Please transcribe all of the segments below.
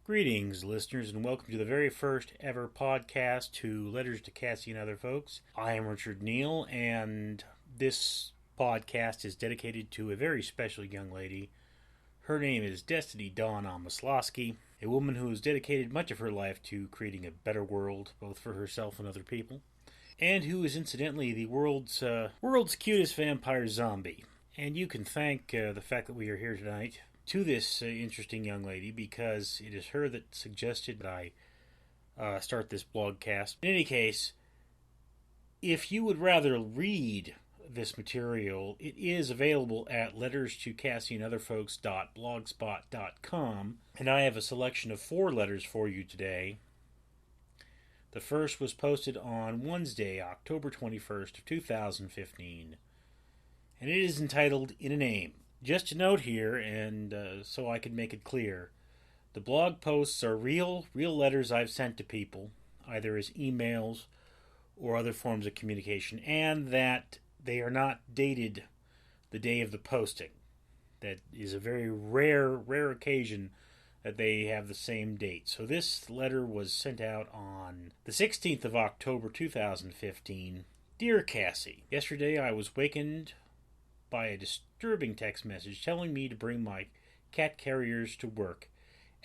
Greetings, listeners, and welcome to the very first ever podcast to Letters to Cassi and Other Folks. I am Richard Neal, and this podcast is dedicated to a very special young lady. Her name is Destiny Dawn Amislawski, a woman who has dedicated much of her life to creating a better world, both for herself and other people, and who is incidentally the world's cutest vampire zombie. And you can thank the fact that we are here tonight to this interesting young lady, because it is her that suggested that I start this blogcast. In any case, if you would rather read this material, it is available at letterstocassiandotherfolks.blogspot.com, and I have a selection of 4 letters for you today. The first was posted on Wednesday, October 21st of 2015, and it is entitled In a Name. Just a note here, and so I can make it clear, the blog posts are real letters I've sent to people, either as emails or other forms of communication, and that they are not dated the day of the posting. That is a very rare occasion that they have the same date. So this letter was sent out on the 16th of October 2015. Dear Cassie, yesterday I was wakened by a disturbing text message telling me to bring my cat carriers to work,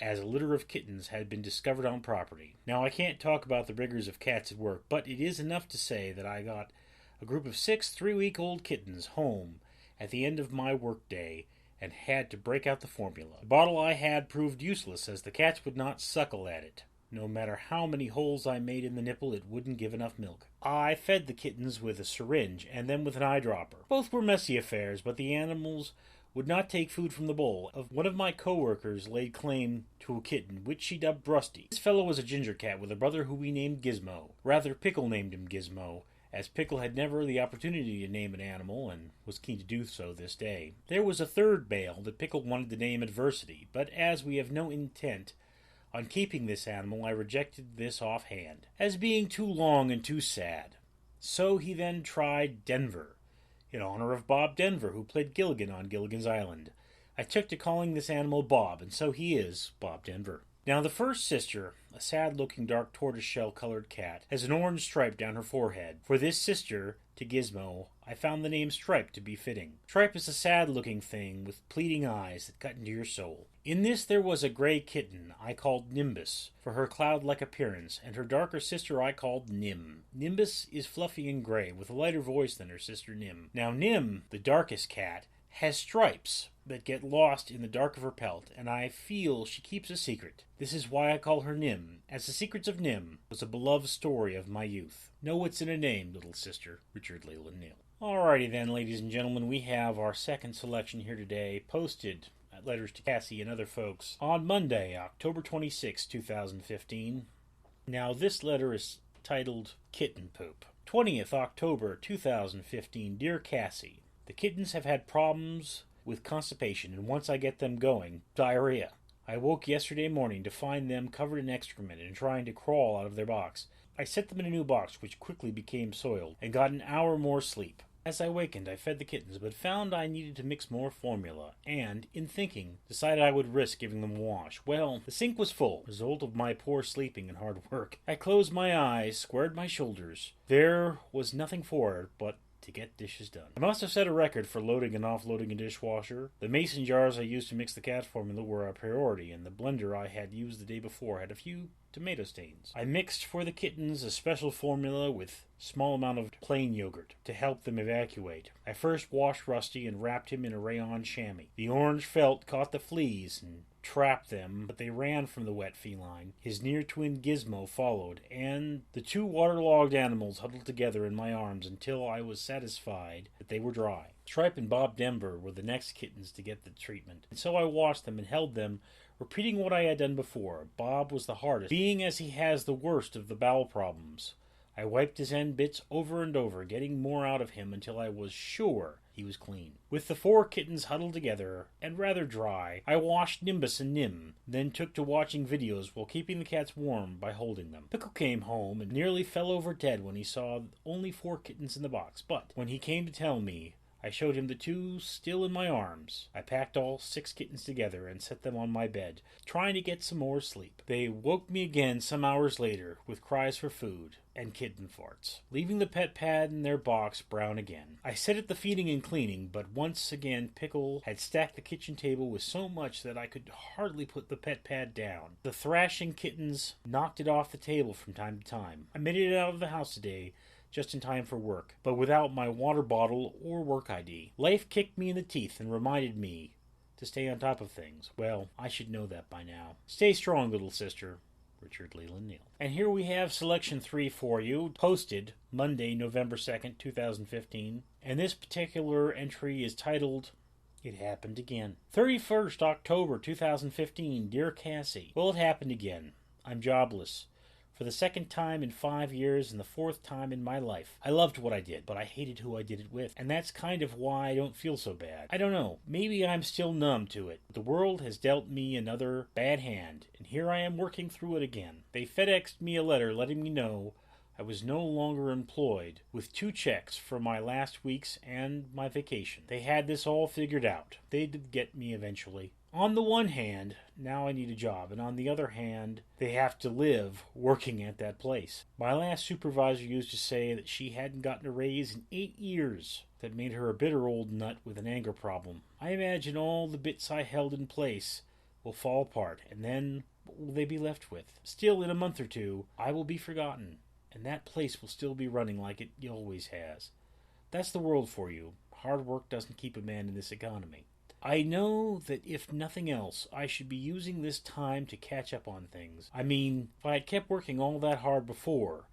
as a litter of kittens had been discovered on property. Now, I can't talk about the rigors of cats at work, but it is enough to say that I got a group of 6 3-week-old kittens home at the end of my workday and had to break out the formula. The bottle I had proved useless, as the cats would not suckle at it. No matter how many holes I made in the nipple, it wouldn't give enough milk. I fed the kittens with a syringe and then with an eyedropper. Both were messy affairs, but the animals would not take food from the bowl. One of my co-workers laid claim to a kitten, which she dubbed Rusty. This fellow was a ginger cat with a brother who we named Gizmo. Rather, Pickle named him Gizmo, as Pickle had never the opportunity to name an animal and was keen to do so this day. There was a third male that Pickle wanted to name Adversity, but as we have no intent on keeping this animal, I rejected this offhand, as being too long and too sad. So he then tried Denver, in honor of Bob Denver, who played Gilligan on Gilligan's Island. I took to calling this animal Bob, and so he is Bob Denver. Now, the first sister, a sad-looking dark tortoiseshell-colored cat, has an orange stripe down her forehead. For this sister, to Gizmo, I found the name Stripe to be fitting. Stripe is a sad-looking thing with pleading eyes that cut into your soul. In this there was a gray kitten I called Nimbus, for her cloud-like appearance, and her darker sister I called Nim. Nimbus is fluffy and gray, with a lighter voice than her sister Nim. Now Nim, the darkest cat, has stripes that get lost in the dark of her pelt, and I feel she keeps a secret. This is why I call her Nim, as The Secrets of Nim was a beloved story of my youth. Know what's in a name, little sister. Richard Leland Neal. Alrighty then, ladies and gentlemen, we have our second selection here today, posted at Letters to Cassi and Other Folks on Monday, October 26, 2015. Now, this letter is titled Kitten Poop. 20th October 2015. Dear Cassi, the kittens have had problems with constipation, and once I get them going, diarrhea. I woke yesterday morning to find them covered in excrement and trying to crawl out of their box. I set them in a new box, which quickly became soiled, and got an hour more sleep. As I wakened, I fed the kittens, but found I needed to mix more formula, and, in thinking, decided I would risk giving them a wash. Well, the sink was full, result of my poor sleeping and hard work. I closed my eyes, squared my shoulders. There was nothing for it but to get dishes done. I must have set a record for loading and offloading a dishwasher. The mason jars I used to mix the cat formula were a priority, and the blender I had used the day before had a few tomato stains. I mixed for the kittens a special formula with small amount of plain yogurt to help them evacuate. I first washed Rusty and wrapped him in a rayon chamois. The orange felt caught the fleas and trapped them, but they ran from the wet feline. His near twin Gizmo followed, and the 2 waterlogged animals huddled together in my arms until I was satisfied that they were dry. Stripe and Bob Denver were the next kittens to get the treatment, and so I washed them and held them, repeating what I had done before. Bob was the hardest, being as he has the worst of the bowel problems. I wiped his end bits over and over, getting more out of him until I was sure he was clean. With the 4 kittens huddled together and rather dry, I washed Nimbus and Nim, then took to watching videos while keeping the cats warm by holding them. Pickle came home and nearly fell over dead when he saw only 4 kittens in the box, but when he came to tell me I showed him the 2 still in my arms. I packed all 6 kittens together and set them on my bed, trying to get some more sleep. They woke me again some hours later with cries for food and kitten farts, leaving the pet pad in their box brown again. I set at the feeding and cleaning, but once again Pickle had stacked the kitchen table with so much that I could hardly put the pet pad down. The thrashing kittens knocked it off the table from time to time. I made it out of the house today, just in time for work, but without my water bottle or work ID. Life kicked me in the teeth and reminded me to stay on top of things. Well, I should know that by now. Stay strong, little sister. Richard Leland Neal. And here we have selection 3 for you, posted Monday, November 2nd, 2015. And this particular entry is titled, It Happened Again. 31st October 2015. Dear Cassie, well, it happened again. I'm jobless. For the 2nd time in 5 years and the 4th time in my life. I loved what I did, but I hated who I did it with. And that's kind of why I don't feel so bad. I don't know. Maybe I'm still numb to it. The world has dealt me another bad hand, and here I am working through it again. They FedExed me a letter letting me know I was no longer employed, with 2 checks for my last week's and my vacation. They had this all figured out. They'd get me eventually. On the one hand, now I need a job, and on the other hand, they have to live working at that place. My last supervisor used to say that she hadn't gotten a raise in 8 years. That made her a bitter old nut with an anger problem. I imagine all the bits I held in place will fall apart, and then what will they be left with? Still, in a month or 2, I will be forgotten, and that place will still be running like it always has. That's the world for you. Hard work doesn't keep a man in this economy. I know that if nothing else, I should be using this time to catch up on things. I mean, if I had kept working all that hard before,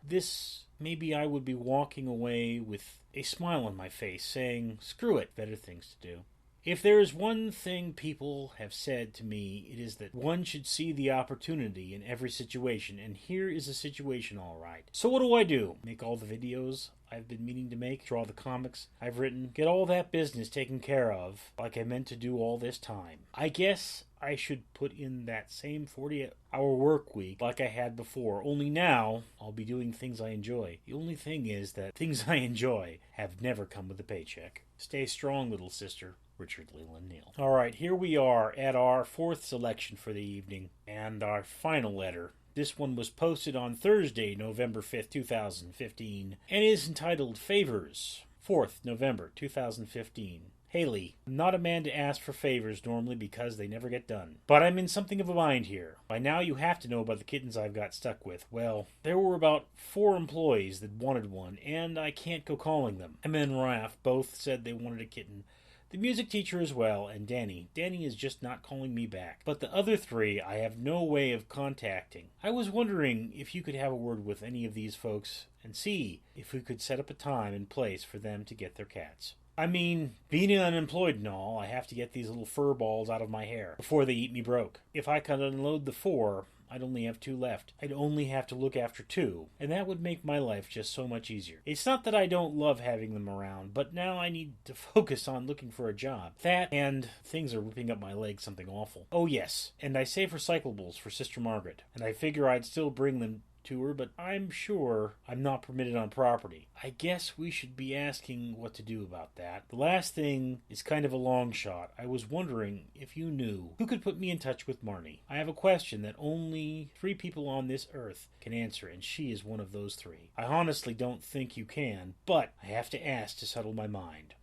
maybe I would be walking away with a smile on my face, saying, screw it, better things to do. If there is one thing people have said to me, it is that one should see the opportunity in every situation, and here is a situation all right. So what do? Make all the videos I've been meaning to make, draw the comics I've written, get all that business taken care of, like I meant to do all this time. I guess I should put in that same 40-hour work week like I had before, only now I'll be doing things I enjoy. The only thing is that things I enjoy have never come with a paycheck. Stay strong, little sister. Richard Leland Neal. All right, here we are at our 4th selection for the evening, and our final letter. This one was posted on Thursday, November 5th, 2015, and is entitled Favors. 4th November 2015. Haley, I'm not a man to ask for favors normally because they never get done. But I'm in something of a bind here. By now you have to know about the kittens I've got stuck with. Well, there were about 4 employees that wanted one, and I can't go calling them. Emma and Raph both said they wanted a kitten. The music teacher as well, and Danny. Danny is just not calling me back. But the other 3 I have no way of contacting. I was wondering if you could have a word with any of these folks and see if we could set up a time and place for them to get their cats. I mean, being unemployed and all, I have to get these little fur balls out of my hair before they eat me broke. If I could unload the 4, I'd only have 2 left. I'd only have to look after 2, and that would make my life just so much easier. It's not that I don't love having them around, but now I need to focus on looking for a job. That and things are ripping up my leg something awful. Oh yes, and I save recyclables for Sister Margaret, and I figure I'd still bring them to her, but I'm sure I'm not permitted on property. I guess we should be asking what to do about that. The last thing is kind of a long shot. I was wondering if you knew who could put me in touch with Marnie. I have a question that only 3 people on this earth can answer, and she is one of those 3. I honestly don't think you can, but I have to ask to settle my mind.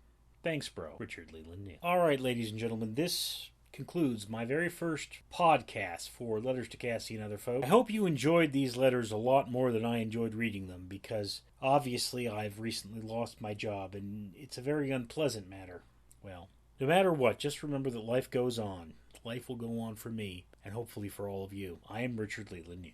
Thanks, bro. Richard Leland Neal. All right, ladies and gentlemen, this concludes my very first podcast for Letters to Cassie and Other Folk. I hope you enjoyed these letters a lot more than I enjoyed reading them, because obviously I've recently lost my job and it's a very unpleasant matter. Well, no matter what, just remember that life goes on. Life will go on for me, and hopefully for all of you. I am Richard Leland Neal.